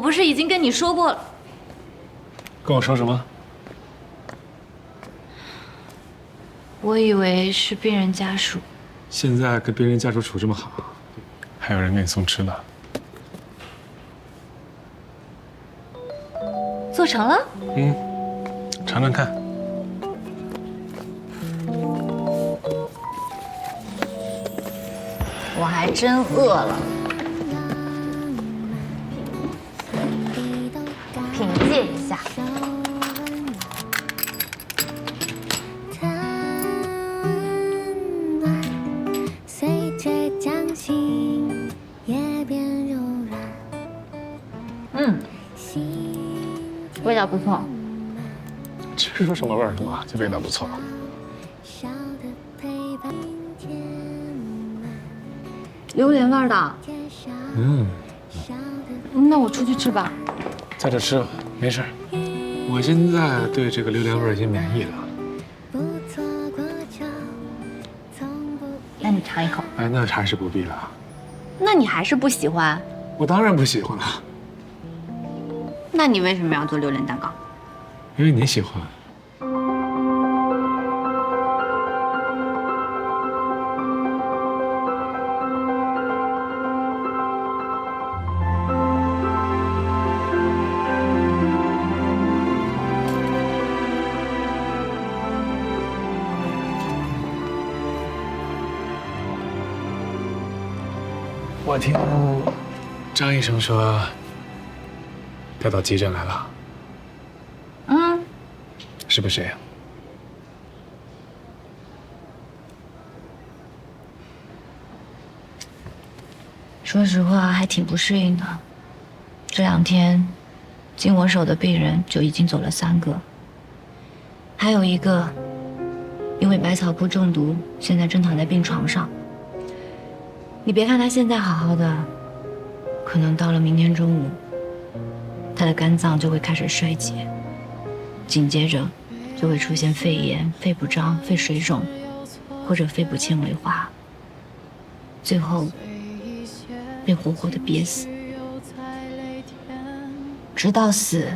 不是已经跟你说过了？跟我说什么？我以为是病人家属。现在跟病人家属处这么好，还有人给你送吃的。做成了？尝尝看。我还真饿了。品鉴一下。味道不错。这说什么味儿嘛？这味道不错。榴莲味的。那我出去吃吧。在这吃，没事。我现在对这个榴莲味已经免疫了。那你尝一口。哎，那还是不必了。那你还是不喜欢？我当然不喜欢了。那你为什么要做榴莲蛋糕？因为你喜欢。我听张医生说，带到急诊来了。是不是呀？说实话，还挺不适应的。这2天，经我手的病人就已经走了3个，还有1个因为百草铺中毒，现在正躺在病床上。你别看他现在好好的，可能到了明天中午，他的肝脏就会开始衰竭，紧接着就会出现肺炎、肺不张、肺水肿，或者肺部纤维化，最后被活活的憋死。直到死，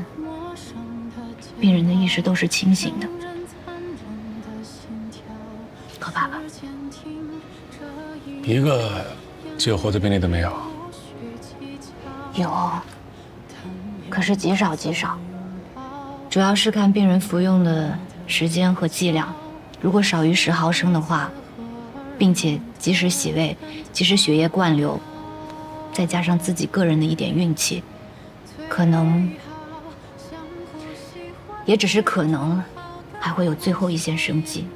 病人的意识都是清醒的，可怕吧？一个救活的病例都没有。有，可是极少极少。主要是看病人服用的时间和剂量，如果少于10毫升的话，并且及时洗胃、及时血液灌流，再加上自己个人的一点运气，可能，也只是可能，还会有最后一线生机。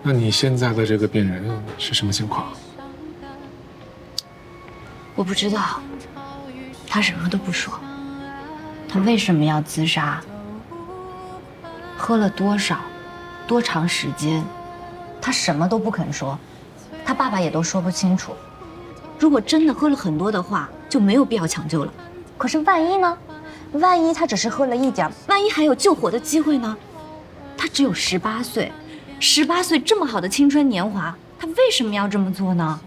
那你现在的这个病人是什么情况？我不知道，他什么都不说。他为什么要自杀？喝了多少？多长时间？他什么都不肯说，他爸爸也都说不清楚。如果真的喝了很多的话，就没有必要抢救了。可是万一呢？万一他只是喝了一点，万一还有救活的机会呢？他只有18岁，18岁这么好的青春年华，他为什么要这么做呢？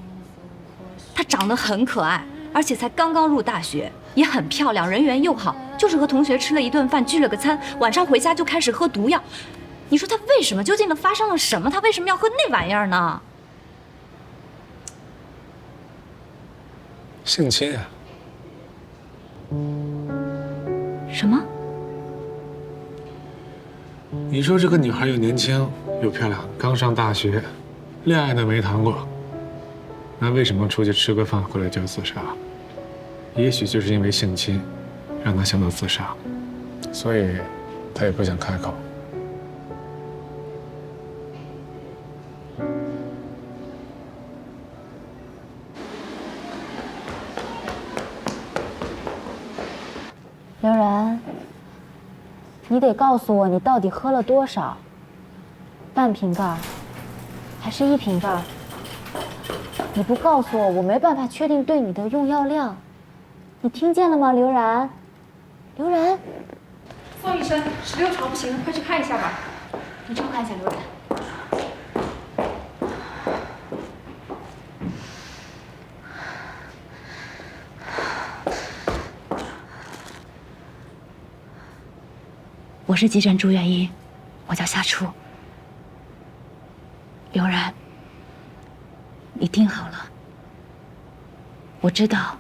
他长得很可爱，而且才刚刚入大学，也很漂亮，人缘又好，就是和同学吃了一顿饭，聚了个餐，晚上回家就开始喝毒药。你说他为什么？究竟发生了什么？他为什么要喝那玩意儿呢？性侵啊！什么？你说这个女孩又年轻又漂亮，刚上大学，恋爱都没谈过，那为什么出去吃个饭回来就自杀？也许就是因为性侵，让她想到自杀，所以她也不想开口。刘然，你得告诉我你到底喝了多少？半瓶盖，还是1瓶盖？你不告诉我，我没办法确定对你的用药量。你听见了吗，刘然？刘然，宋医生，16床不行了，快去看一下吧。你照看一下刘然。是急诊住院医，我叫夏初。刘然，你听好了，我知道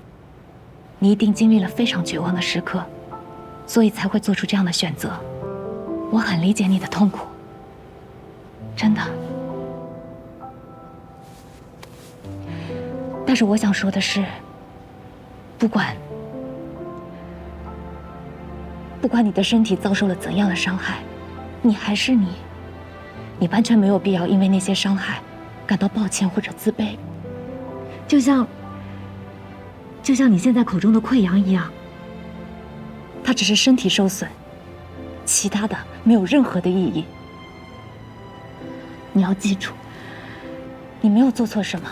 你一定经历了非常绝望的时刻，所以才会做出这样的选择。我很理解你的痛苦，真的。但是我想说的是，不管你的身体遭受了怎样的伤害，你还是你，你完全没有必要因为那些伤害感到抱歉或者自卑。就像你现在口中的溃疡一样，它只是身体受损，其他的没有任何的意义。你要记住，你没有做错什么，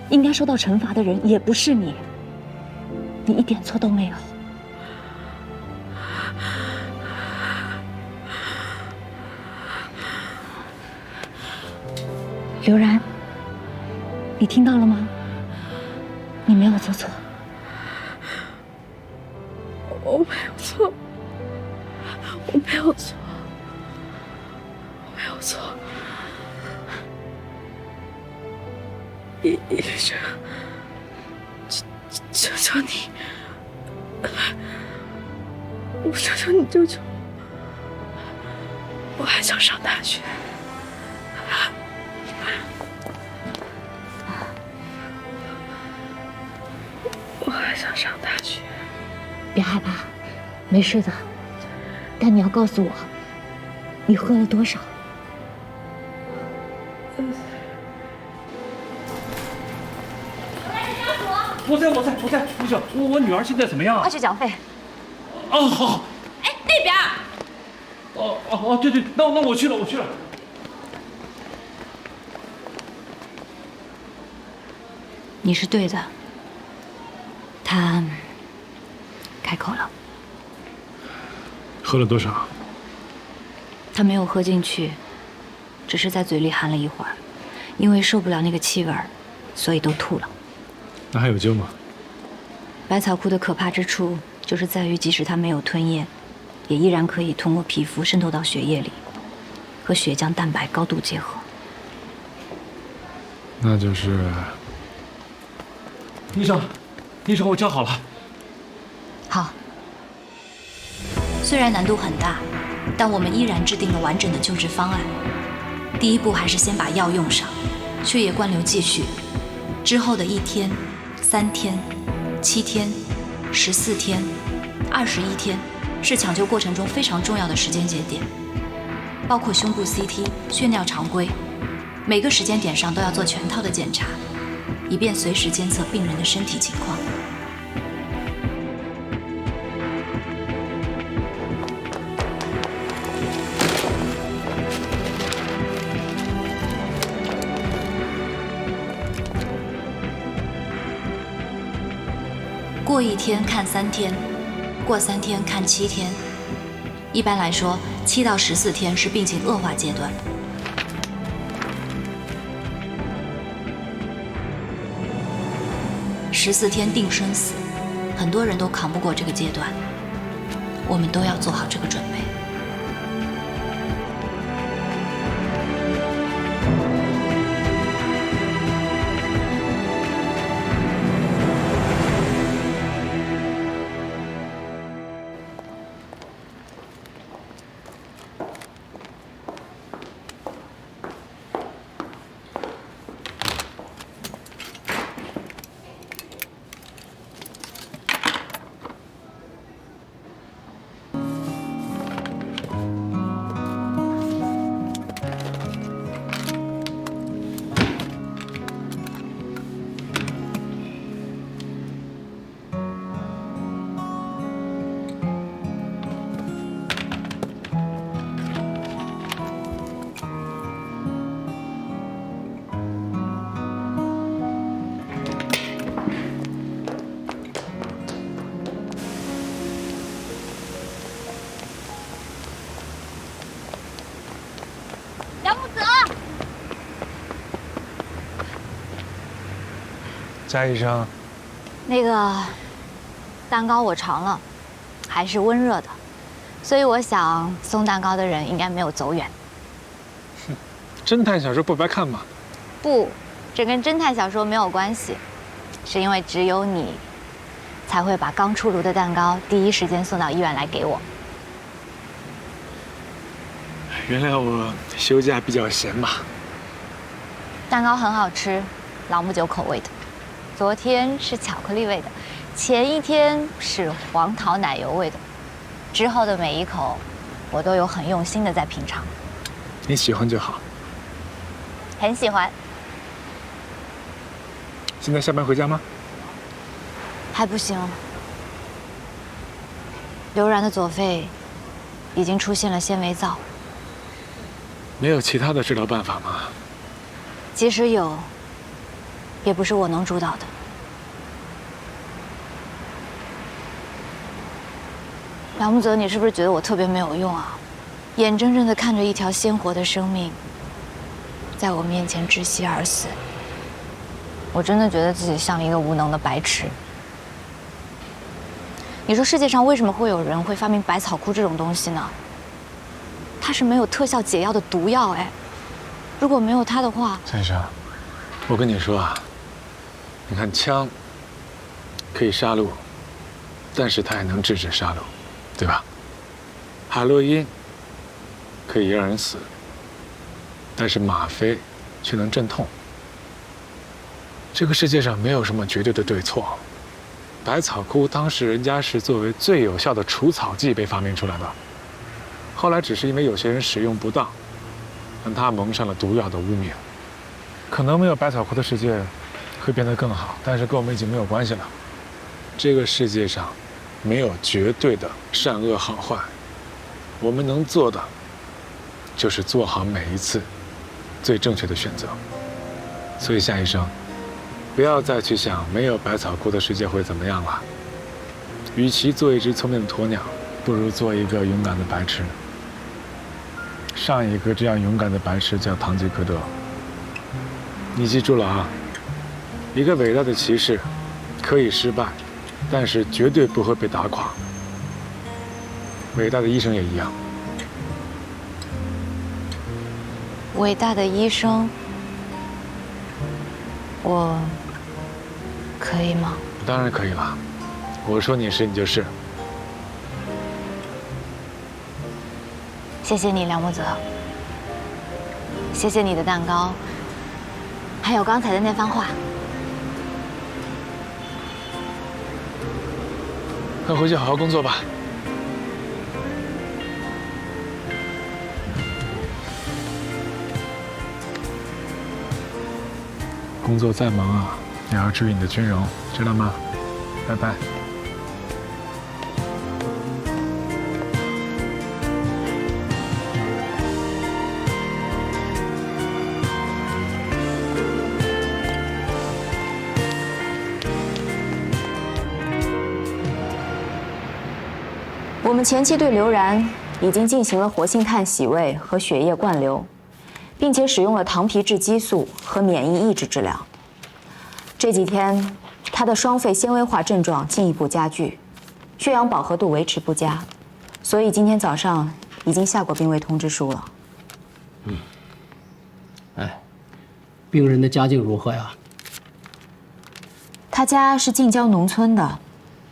应该受到惩罚的人也不是你，你一点错都没有。刘然，你听到了吗？你没有做错。我没有错，我没有错，我没有错。医生，求求你，我求求你救救我，我还想上大学。我还想上大学。别害怕，没事的。但你要告诉我，你喝了多少？我在，医生，我女儿现在怎么样啊？快去缴费。哦，好。哎，那边。对，那我去了。你是对的，他开口了。喝了多少？他没有喝进去，只是在嘴里含了一会儿，因为受不了那个气味儿，所以都吐了。那还有救吗？百草枯的可怕之处就是在于，即使它没有吞咽，也依然可以通过皮肤渗透到血液里，和血浆蛋白高度结合。那就是……医生，我叫好了。好。虽然难度很大，但我们依然制定了完整的救治方案。第一步还是先把药用上，血液灌流继续。之后的1天、3天、7天、14天、21天，是抢救过程中非常重要的时间节点，包括胸部 CT、血尿常规，每个时间点上都要做全套的检查，以便随时监测病人的身体情况。过1天看3天，过3天看7天。一般来说，7到14天是病情恶化阶段。14天定生死，很多人都扛不过这个阶段，我们都要做好这个准备。贾医生，那个蛋糕我尝了，还是温热的，所以我想送蛋糕的人应该没有走远。侦探小说不白看嘛。不，这跟侦探小说没有关系，是因为只有你才会把刚出炉的蛋糕第一时间送到医院来给我。原来我休假比较闲嘛。蛋糕很好吃，朗姆酒口味的，昨天是巧克力味的，前一天是黄桃奶油味的，之后的每一口，我都有很用心的在品尝。你喜欢就好。很喜欢。现在下班回家吗？还不行。刘然的左肺已经出现了纤维灶。没有其他的治疗办法吗？即使有，也不是我能主导的。梁木泽，你是不是觉得我特别没有用啊？眼睁睁地看着一条鲜活的生命在我面前窒息而死，我真的觉得自己像一个无能的白痴。你说世界上为什么会有人会发明百草枯这种东西呢？它是没有特效解药的毒药，哎，如果没有它的话，先生，我跟你说啊，你看枪可以杀戮，但是它也能制止杀戮，对吧？海洛因可以让人死，但是吗啡却能镇痛。这个世界上没有什么绝对的对错。百草枯当时人家是作为最有效的除草剂被发明出来的，后来只是因为有些人使用不当，让它蒙上了毒药的污名。可能没有百草枯的世界会变得更好，但是跟我们已经没有关系了。这个世界上没有绝对的善恶好坏，我们能做的就是做好每一次最正确的选择。所以夏医生，不要再去想没有百草枯的世界会怎么样了。与其做一只聪明的鸵鸟，不如做一个勇敢的白痴。上一个这样勇敢的白痴叫堂吉诃德。你记住了啊，一个伟大的骑士可以失败，但是绝对不会被打垮。伟大的医生也一样。伟大的医生，我可以吗？当然可以了，我说你是你就是。谢谢你，梁木泽。谢谢你的蛋糕，还有刚才的那番话。快回去好好工作吧。工作再忙啊，也要注意你的军容，知道吗？拜拜。我们前期对刘然已经进行了活性炭洗胃和血液灌流，并且使用了糖皮质激素和免疫抑制治疗。这几天，他的双肺纤维化症状进一步加剧，血氧饱和度维持不佳，所以今天早上已经下过病危通知书了。哎，病人的家境如何呀？他家是近郊农村的，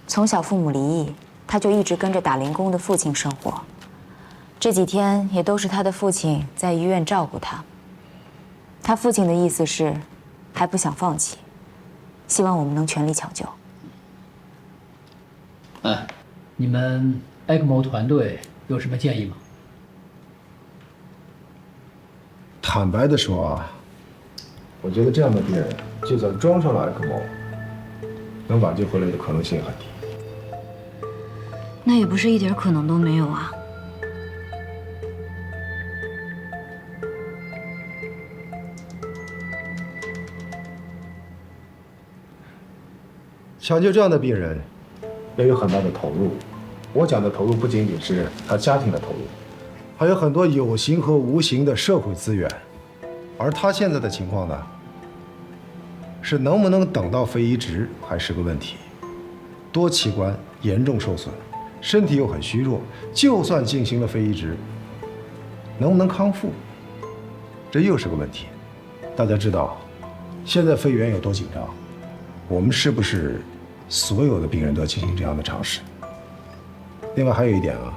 从小父母离异，他就一直跟着打零工的父亲生活。这几天也都是他的父亲在医院照顾他。他父亲的意思是，还不想放弃，希望我们能全力抢救。哎，你们 ECMO 团队有什么建议吗？坦白的说啊，我觉得这样的病人，就算装上了 ECMO， 能挽救回来的可能性很低。那也不是一点可能都没有啊。抢救这样的病人，要有很大的投入。我讲的投入不仅仅是他家庭的投入，还有很多有形和无形的社会资源。而他现在的情况呢，是能不能等到肺移植还是个问题，多器官严重受损，身体又很虚弱，就算进行了肺移植，能不能康复，这又是个问题。大家知道，现在肺源有多紧张，我们是不是所有的病人都要进行这样的尝试？另外还有一点啊，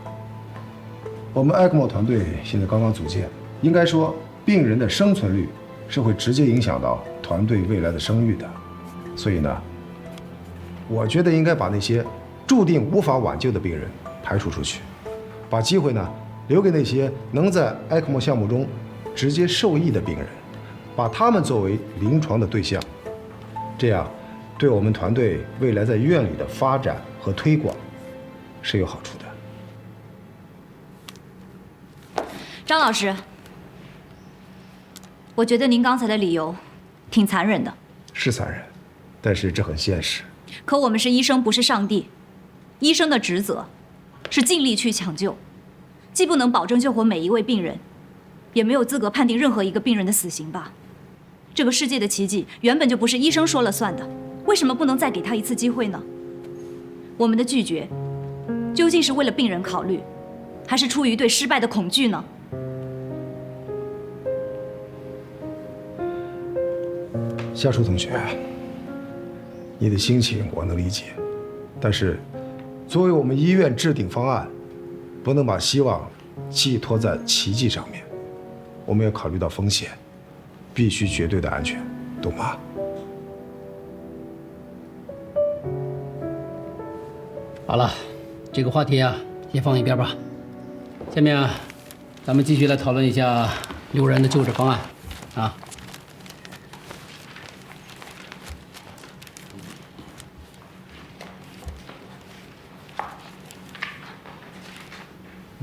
我们 ECMO 团队现在刚刚组建，应该说病人的生存率是会直接影响到团队未来的声誉的，所以呢，我觉得应该把那些注定无法挽救的病人排除出去，把机会呢留给那些能在 ECMO 项目中直接受益的病人，把他们作为临床的对象，这样对我们团队未来在医院里的发展和推广是有好处的。张老师，我觉得您刚才的理由挺残忍的。是残忍，但是这很现实。可我们是医生，不是上帝。医生的职责是尽力去抢救，既不能保证救活每一位病人，也没有资格判定任何一个病人的死刑吧？这个世界的奇迹原本就不是医生说了算的，为什么不能再给他一次机会呢？我们的拒绝，究竟是为了病人考虑，还是出于对失败的恐惧呢？夏初同学，你的心情我能理解，但是作为我们医院制定方案，不能把希望寄托在奇迹上面，我们要考虑到风险，必须绝对的安全，懂吗？好了，这个话题啊，先放一边吧。下面啊，咱们继续来讨论一下刘然的救治方案啊。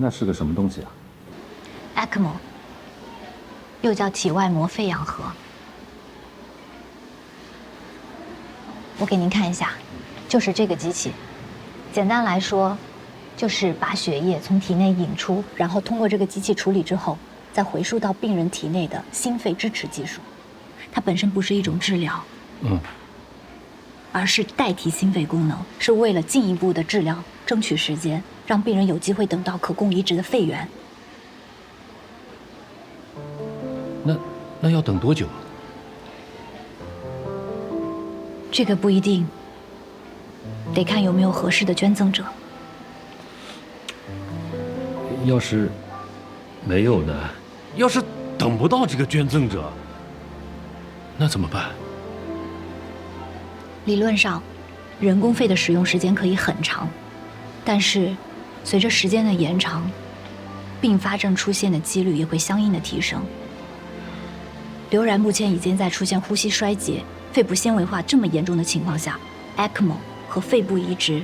那是个什么东西啊 ECMO， 又叫体外膜肺氧核。我给您看一下，就是这个机器。简单来说，就是把血液从体内引出，然后通过这个机器处理之后，再回输到病人体内的心肺支持技术。它本身不是一种治疗，而是代替心肺功能，是为了进一步的治疗争取时间，让病人有机会等到可供移植的肺源。那要等多久啊？这个不一定，得看有没有合适的捐赠者。要是没有呢？要是等不到这个捐赠者，那怎么办？理论上，人工肺的使用时间可以很长，但是随着时间的延长，并发症出现的几率也会相应的提升。刘然目前已经在出现呼吸衰竭、肺部纤维化这么严重的情况下，ECMO 和肺部移植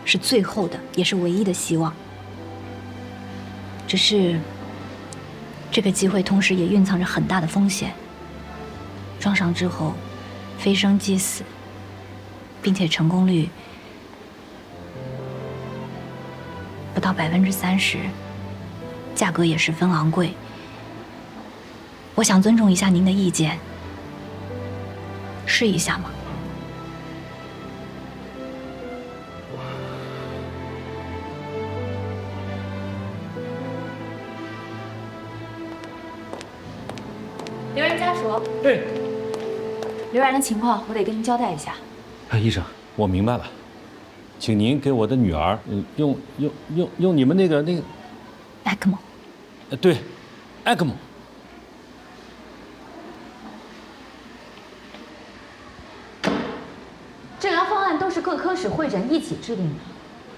是最后的，也是唯一的希望。只是这个机会同时也蕴藏着很大的风险，装上之后非生即死，并且成功率不到30%，价格也十分昂贵。我想尊重一下您的意见，试一下吗？刘然家属，对，刘然的情况我得跟您交代一下。医生，我明白了，请您给我的女儿用你们那个ECMO。对 ，ECMO。治疗方案都是各科室会诊一起制定的，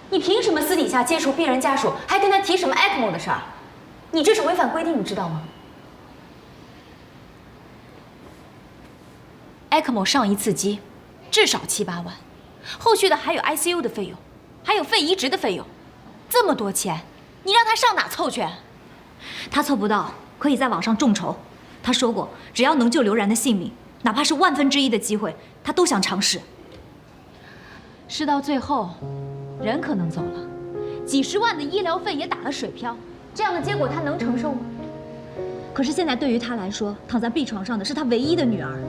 你凭什么私底下接触病人家属，还跟他提什么 ECMO 的事儿？你这是违反规定，你知道吗？ECMO 上一次机至少7、8万，后续的还有 ICU 的费用，还有肺移植的费用，这么多钱，你让他上哪凑去？他凑不到，可以在网上众筹。他说过，只要能救刘然的性命，哪怕是1/1000的机会，他都想尝试。事到最后，人可能走了，几10万的医疗费也打了水漂，这样的结果他能承受吗？可是现在对于他来说，躺在病床上的是他唯一的女儿，